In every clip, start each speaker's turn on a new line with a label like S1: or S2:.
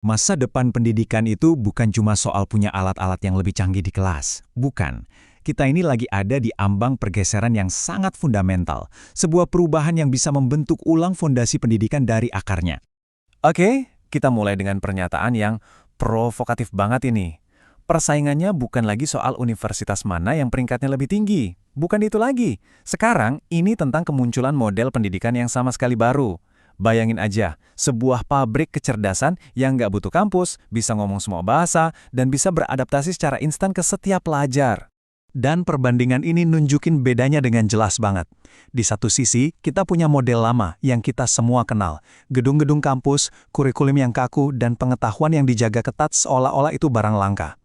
S1: Masa depan pendidikan itu bukan cuma soal punya alat-alat yang lebih canggih di kelas. Bukan. Kita ini lagi ada di ambang pergeseran yang sangat fundamental. Sebuah perubahan yang bisa membentuk ulang fondasi pendidikan dari akarnya.
S2: Oke, kita mulai dengan pernyataan yang provokatif banget ini. Persaingannya bukan lagi soal universitas mana yang peringkatnya lebih tinggi. Bukan itu lagi. Sekarang, ini tentang kemunculan model pendidikan yang sama sekali baru. Bayangin aja, sebuah pabrik kecerdasan yang nggak butuh kampus, bisa ngomong semua bahasa, dan bisa beradaptasi secara instan ke setiap pelajar.
S1: Dan perbandingan ini nunjukin bedanya dengan jelas banget. Di satu sisi, kita punya model lama yang kita semua kenal. Gedung-gedung kampus, kurikulum yang kaku, dan pengetahuan yang dijaga ketat seolah-olah itu barang langka.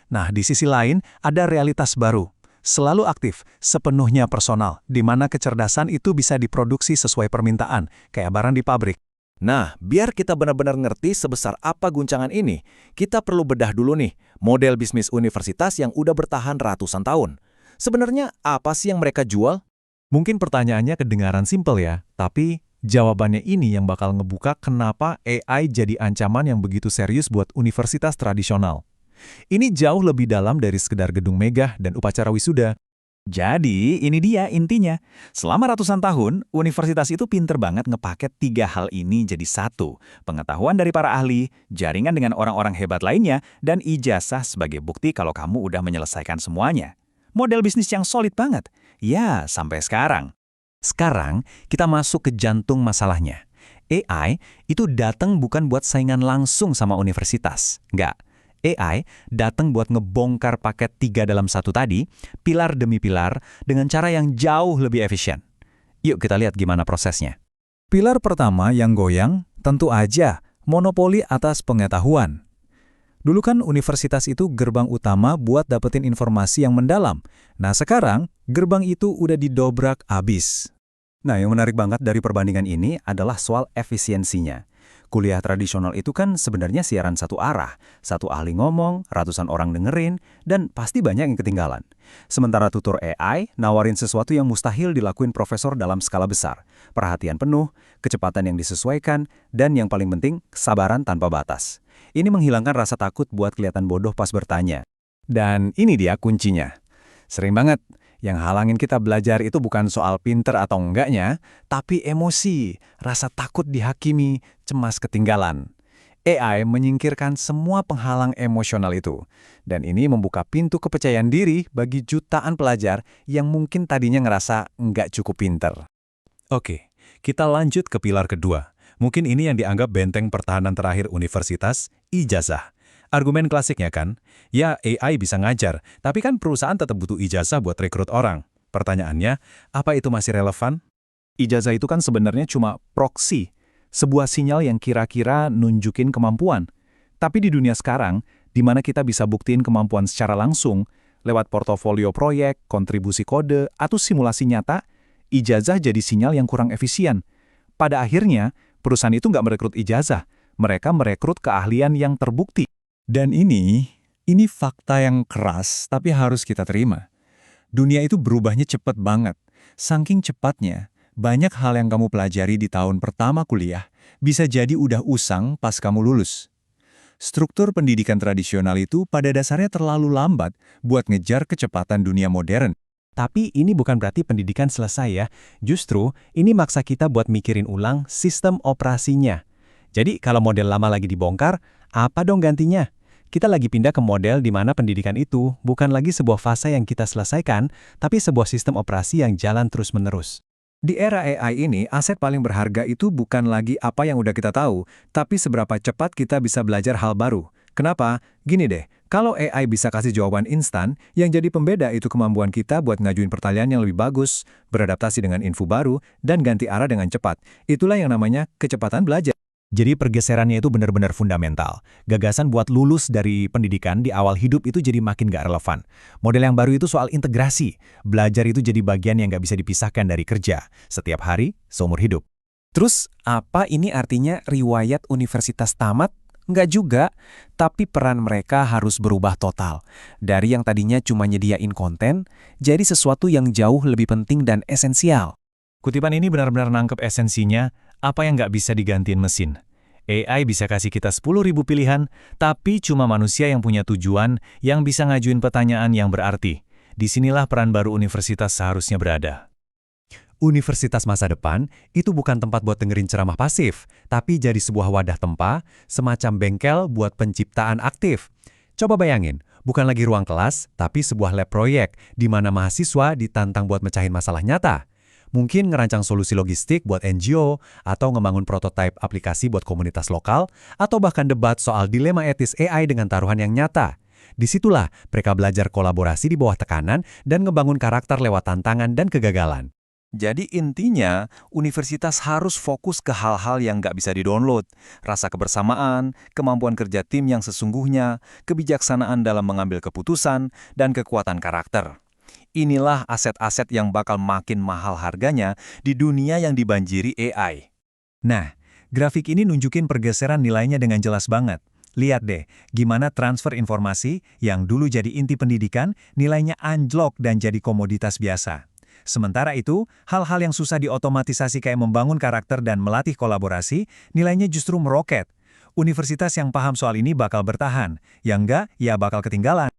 S1: Nah, di sisi lain, ada realitas baru. Selalu aktif, sepenuhnya personal, di mana kecerdasan itu bisa diproduksi sesuai permintaan, kayak barang di pabrik.
S2: Nah, biar kita benar-benar ngerti sebesar apa guncangan ini, kita perlu bedah dulu nih, model bisnis universitas yang udah bertahan ratusan tahun. Sebenarnya apa sih yang mereka jual?
S1: Mungkin pertanyaannya kedengaran simpel ya, tapi jawabannya ini yang bakal ngebuka kenapa AI jadi ancaman yang begitu serius buat universitas tradisional. Ini jauh lebih dalam dari sekedar gedung megah dan upacara wisuda.
S3: Jadi, ini dia intinya. Selama ratusan tahun, universitas itu pinter banget ngepaket tiga hal ini jadi satu. Pengetahuan dari para ahli, jaringan dengan orang-orang hebat lainnya, dan ijazah sebagai bukti kalau kamu udah menyelesaikan semuanya. Model bisnis yang solid banget. Ya, sampai sekarang.
S1: Sekarang, kita masuk ke jantung masalahnya. AI itu datang bukan buat saingan langsung sama universitas. Nggak. AI datang buat ngebongkar paket 3 dalam 1 tadi, pilar demi pilar, dengan cara yang jauh lebih efisien. Yuk kita lihat gimana prosesnya. Pilar pertama yang goyang, tentu aja, monopoli atas pengetahuan. Dulu kan universitas itu gerbang utama buat dapetin informasi yang mendalam. Nah sekarang, gerbang itu udah didobrak abis. Nah yang menarik banget dari perbandingan ini adalah soal efisiensinya. Kuliah tradisional itu kan sebenarnya siaran satu arah. Satu ahli ngomong, ratusan orang dengerin, dan pasti banyak yang ketinggalan. Sementara tutor AI nawarin sesuatu yang mustahil dilakuin profesor dalam skala besar. Perhatian penuh, kecepatan yang disesuaikan, dan yang paling penting, kesabaran tanpa batas. Ini menghilangkan rasa takut buat kelihatan bodoh pas bertanya. Dan ini dia kuncinya. Sering banget. Yang halangin kita belajar itu bukan soal pinter atau enggaknya, tapi emosi, rasa takut dihakimi, cemas ketinggalan. AI menyingkirkan semua penghalang emosional itu. Dan ini membuka pintu kepercayaan diri bagi jutaan pelajar yang mungkin tadinya ngerasa nggak cukup pinter. Oke, kita lanjut ke pilar kedua. Mungkin ini yang dianggap benteng pertahanan terakhir universitas, ijazah. Argumen klasiknya kan, ya AI bisa ngajar, tapi kan perusahaan tetap butuh ijazah buat rekrut orang. Pertanyaannya, apa itu masih relevan? Ijazah itu kan sebenarnya cuma proksi, sebuah sinyal yang kira-kira nunjukin kemampuan. Tapi di dunia sekarang, di mana kita bisa buktiin kemampuan secara langsung, lewat portofolio proyek, kontribusi kode, atau simulasi nyata, ijazah jadi sinyal yang kurang efisien. Pada akhirnya, perusahaan itu nggak merekrut ijazah, mereka merekrut keahlian yang terbukti. Dan ini fakta yang keras tapi harus kita terima. Dunia itu berubahnya cepat banget. Saking cepatnya, banyak hal yang kamu pelajari di tahun pertama kuliah bisa jadi udah usang pas kamu lulus. Struktur pendidikan tradisional itu pada dasarnya terlalu lambat buat ngejar kecepatan dunia modern. Tapi ini bukan berarti pendidikan selesai ya. Justru, ini maksa kita buat mikirin ulang sistem operasinya. Jadi kalau model lama lagi dibongkar, apa dong gantinya? Kita lagi pindah ke model di mana pendidikan itu bukan lagi sebuah fase yang kita selesaikan, tapi sebuah sistem operasi yang jalan terus-menerus. Di era AI ini, aset paling berharga itu bukan lagi apa yang udah kita tahu, tapi seberapa cepat kita bisa belajar hal baru. Kenapa? Gini deh, kalau AI bisa kasih jawaban instan, yang jadi pembeda itu kemampuan kita buat ngajuin pertanyaan yang lebih bagus, beradaptasi dengan info baru, dan ganti arah dengan cepat. Itulah yang namanya kecepatan belajar. Jadi pergeserannya itu benar-benar fundamental. Gagasan buat lulus dari pendidikan di awal hidup itu jadi makin gak relevan. Model yang baru itu soal integrasi. Belajar itu jadi bagian yang gak bisa dipisahkan dari kerja. Setiap hari, seumur hidup.
S2: Terus, apa ini artinya riwayat universitas tamat? Nggak juga, tapi peran mereka harus berubah total. Dari yang tadinya cuma nyediain konten, jadi sesuatu yang jauh lebih penting dan esensial.
S1: Kutipan ini benar-benar nangkep esensinya, apa yang nggak bisa digantiin mesin.
S2: AI bisa kasih kita 10.000 pilihan, tapi cuma manusia yang punya tujuan yang bisa ngajuin pertanyaan yang berarti. Disinilah peran baru universitas seharusnya berada.
S1: Universitas masa depan itu bukan tempat buat dengerin ceramah pasif, tapi jadi sebuah wadah tempa, semacam bengkel buat penciptaan aktif. Coba bayangin, bukan lagi ruang kelas, tapi sebuah lab proyek di mana mahasiswa ditantang buat mecahin masalah nyata. Mungkin ngerancang solusi logistik buat NGO, atau ngebangun prototipe aplikasi buat komunitas lokal, atau bahkan debat soal dilema etis AI dengan taruhan yang nyata. Disitulah mereka belajar kolaborasi di bawah tekanan dan ngebangun karakter lewat tantangan dan kegagalan.
S2: Jadi intinya, universitas harus fokus ke hal-hal yang nggak bisa didownload. Rasa kebersamaan, kemampuan kerja tim yang sesungguhnya, kebijaksanaan dalam mengambil keputusan, dan kekuatan karakter. Inilah aset-aset yang bakal makin mahal harganya di dunia yang dibanjiri AI.
S3: Nah, grafik ini nunjukin pergeseran nilainya dengan jelas banget. Lihat deh, gimana transfer informasi yang dulu jadi inti pendidikan, nilainya anjlok dan jadi komoditas biasa. Sementara itu, hal-hal yang susah diotomatisasi kayak membangun karakter dan melatih kolaborasi, nilainya justru meroket. Universitas yang paham soal ini bakal bertahan, yang enggak, ya bakal ketinggalan.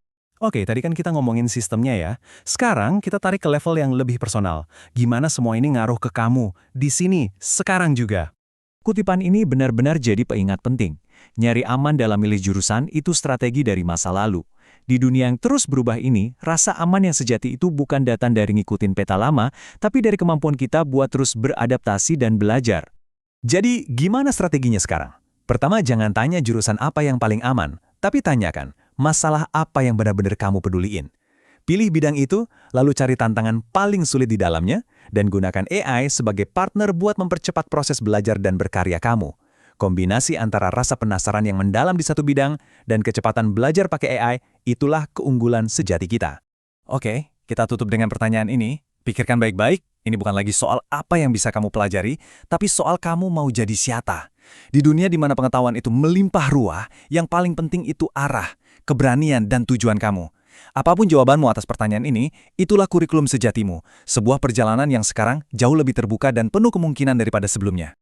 S2: Oke, tadi kan kita ngomongin sistemnya ya. Sekarang kita tarik ke level yang lebih personal. Gimana semua ini ngaruh ke kamu, di sini, sekarang juga.
S3: Kutipan ini benar-benar jadi pengingat penting. Nyari aman dalam milih jurusan itu strategi dari masa lalu. Di dunia yang terus berubah ini, rasa aman yang sejati itu bukan datang dari ngikutin peta lama, tapi dari kemampuan kita buat terus beradaptasi dan belajar. Jadi, gimana strateginya sekarang? Pertama, jangan tanya jurusan apa yang paling aman, tapi tanyakan, masalah apa yang benar-benar kamu peduliin. Pilih bidang itu, lalu cari tantangan paling sulit di dalamnya, dan gunakan AI sebagai partner buat mempercepat proses belajar dan berkarya kamu. Kombinasi antara rasa penasaran yang mendalam di satu bidang dan kecepatan belajar pakai AI, itulah keunggulan sejati kita.
S2: Oke, kita tutup dengan pertanyaan ini. Pikirkan baik-baik, ini bukan lagi soal apa yang bisa kamu pelajari, tapi soal kamu mau jadi siapa. Di dunia di mana pengetahuan itu melimpah ruah, yang paling penting itu arah, keberanian, dan tujuan kamu. Apapun jawabanmu atas pertanyaan ini, itulah kurikulum sejatimu, sebuah perjalanan yang sekarang jauh lebih terbuka dan penuh kemungkinan daripada sebelumnya.